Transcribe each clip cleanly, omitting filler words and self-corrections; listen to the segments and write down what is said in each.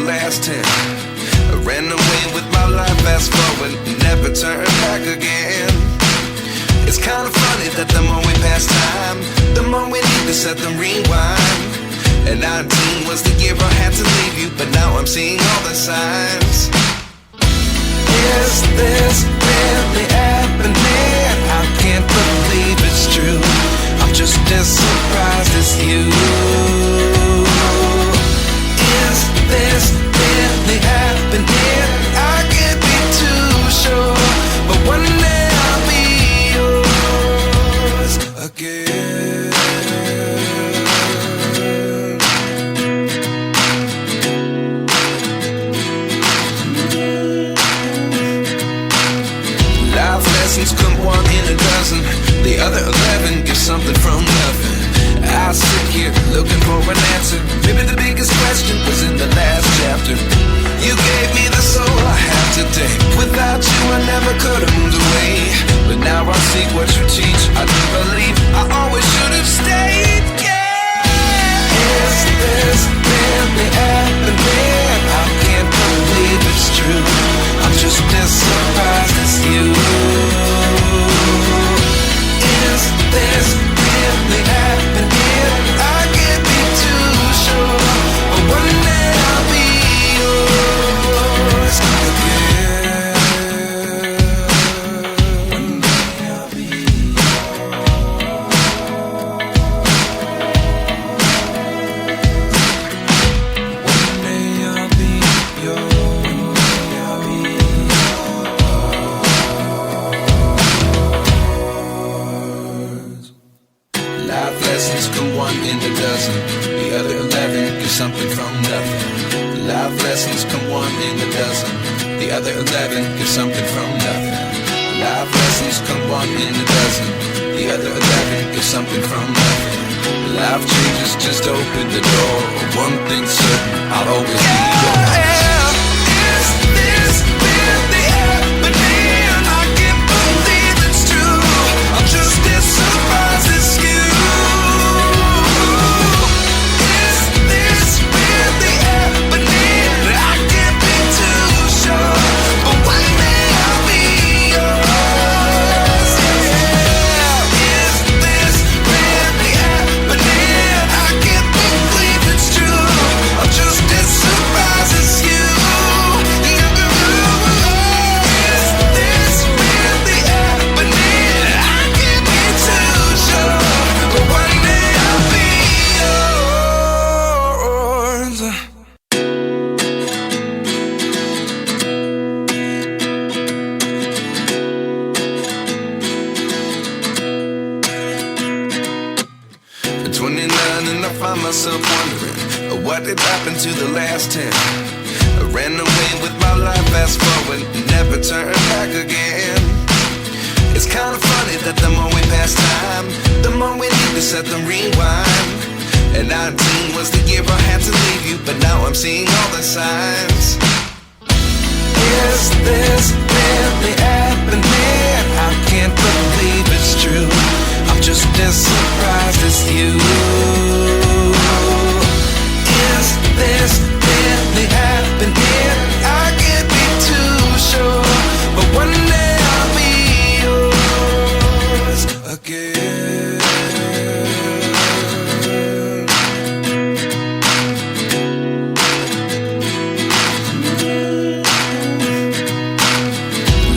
last 10. I ran away with my life, fast forward, never turn back again. It's kind of funny that the more we pass time, the more we need to set the rewind. And 19 was the year I had to leave you, but now I'm seeing all the signs. Is this really happening? I can't believe it's true. I'm just as surprised as you. Is this really happening? I can't be too sure, but one day I'll be yours again. Life lessons come one in a dozen. The other 11 give something from nothing. I sit here looking for an answer. Maybe the biggest question was in the last chapter. You gave me the soul I have today. Without you I never could have moved away. But now I see what you teach. I do believe I always should have stayed. Yeah. Is this really happening? I can't believe it's true. I'm just as surprised as you. Is this really happening? I can't be too sure, but one day I'll be yours again. One day I'll be yours. One day I'll be yours. Life lessons come one in a dozen. The other 11 give something from nothing. Life lessons come one in a dozen. The other 11 give something from nothing. Life lessons come one in a dozen. The other 11 give something from nothing. Life changes just open the door. One thing's certain, I'll always be yours. Is this really happening? I can't believe it's true. I'm just as surprised as you. Is this really happening? I can't be too sure, but one day I'll be yours. Yeah. Is this really happening? I can't believe it's true. I'm just as surprised as you. Is this really happening? I can't be too sure, but one day I'll be yours. 29 and I find myself wondering what did happen to the last 10. I ran away with my life, fast forward, never turn back again. It's kind of funny that the more we pass time, the more we need to set the rewind. And 19 was the year I had to leave you, but now I'm seeing all the signs. Is this really happening? I can't believe it's true. I'm just as surprised as you. Is this really happening? I can't be too sure, but one day I'll be yours again.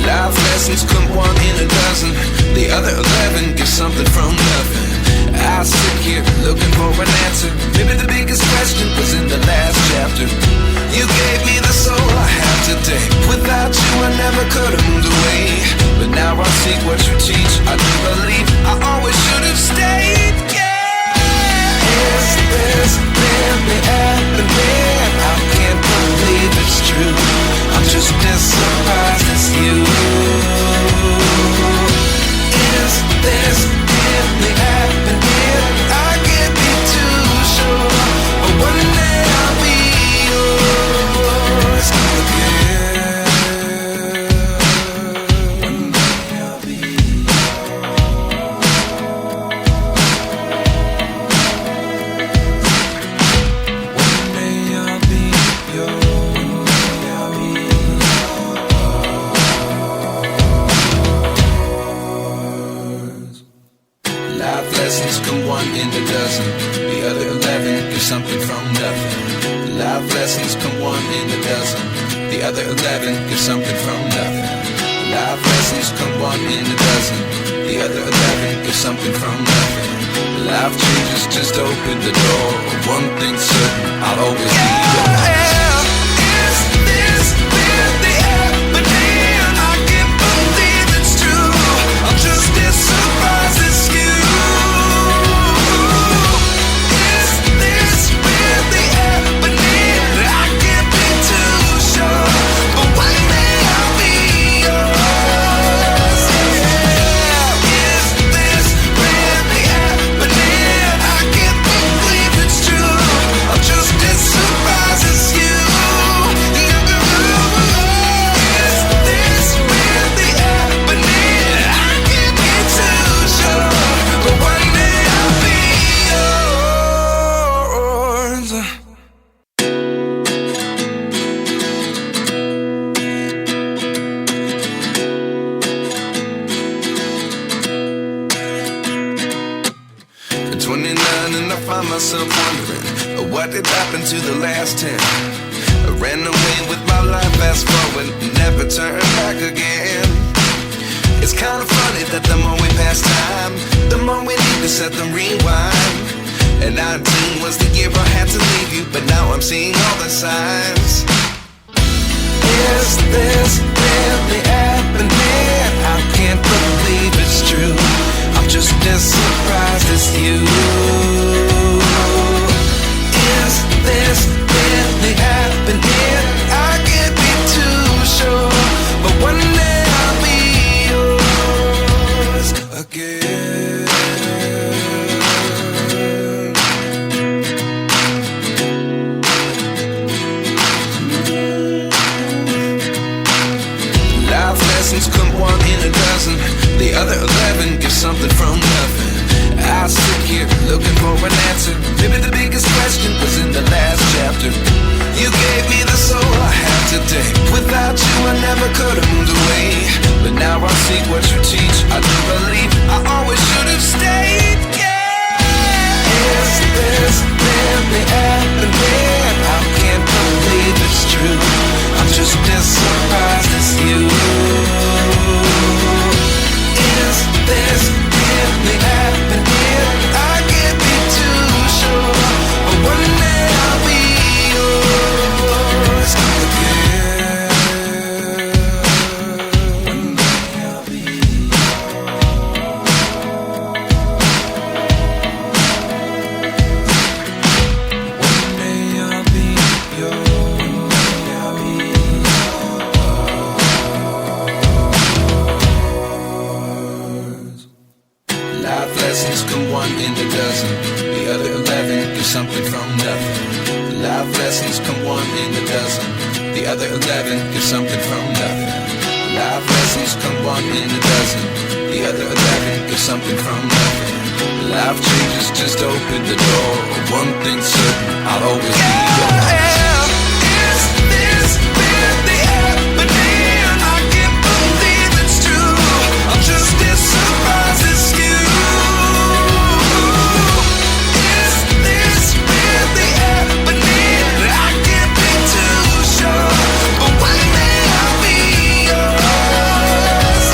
Life lessons come one in a dozen. The other 11 give something from nothing. I sit here looking for an answer. Maybe the biggest question was in the last chapter. You gave me the soul I have today. Without you I never could have moved away. But now I see what you teach. I do believe I always should have stayed. Yeah. Is this really happening? I can't believe it's true. I'm just as surprised as you. Is this really happening? I can't be too sure, but one day I'll be yours again. One day I'll be yours. come one in a dozen. The other 11 give something from nothing. Life lessons come one in a dozen. The other 11 give something from nothing. Life changes just open the door. One thing's certain, I'll always be yours. Is this really happening? I can't believe it's true. I'm just as surprised as you. Is this really happening? I can't be too sure, but one day I'll be yours. Is this really happening? I can't believe it's true. I'm just as surprised as you. Is this really happening? I can't be too sure, but one day I'll be yours. At 29 and I find myself wondering, what did happen to the last 10? I ran away with my life, fast forward, never turn back again. It's kind of funny that the more we pass time, the more we need to set the rewind. And 19 was the year I had to leave you, but now I'm seeing all the signs. Is this really happening? I can't believe it's true. I'm just as surprised as you. Is this really happening? I can't be too sure, but one day I'll be yours again. Life lessons come one in a dozen. The other 11 give something from nothing. I sit here looking for an answer. Maybe the biggest question was in the last chapter. You gave me the soul I have today. Without you I never could have moved away. But now I see what you teach. I do believe I always should have stayed. Yeah. Is this really happening? I can't believe it's true. I'm just as surprised as you. Is this really happening? I can't be too sure, but one day I'll be yours again. One day I'll be yours. One day I'll be yours. Life lessons come one in a dozen. The other 11 give something from nothing. Life lessons come one in a dozen. The other 11 give something from nothing. Life lessons come one in a dozen. The other 11 give something from nothing. Life changes just open the door. One thing's certain, I'll always be yours. Is this really happening? I can't believe it's true. I'm just as surprised as you. Is this really happening? I can't be too sure, but one day I'll be yours.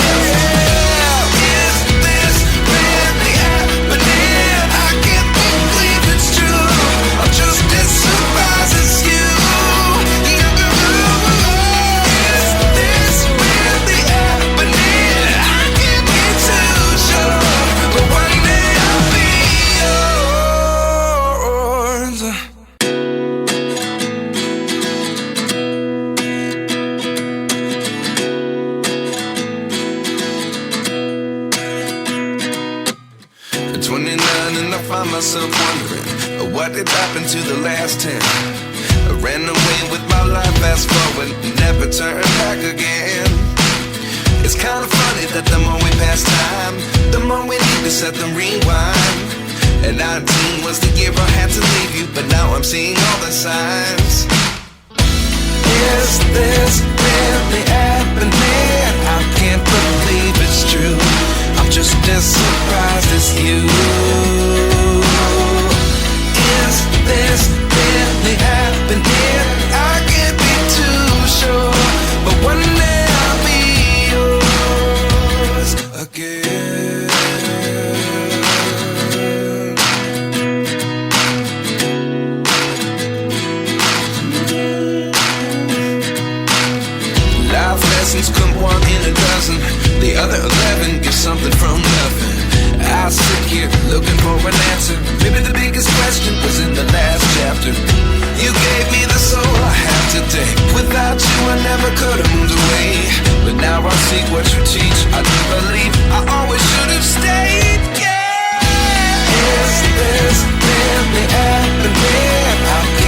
Is this really happening? I can't believe it's true. I'm just as surprised as you. Is this really happening? I can't be too sure, but one day I'll be yours. At 29 and I find myself wondering, what did happen to the last 10? I ran away with my life, fast forward, never turn back again. It's kind of funny that the more we pass time, the more we need to set the rewind. And 19 was the year I had to leave you, but now I'm seeing all the signs. Is this really happening? I can't believe it's true. I'm just as surprised as you. Is this really happening? I can't questions come one in a dozen. The other 11 get something from nothing. I sit here looking for an answer. Maybe the biggest question was in the last chapter. You gave me the soul I have today. Without you I never could have moved away. But now I see what you teach. I do believe I always should have stayed. Yeah. Is this really happening?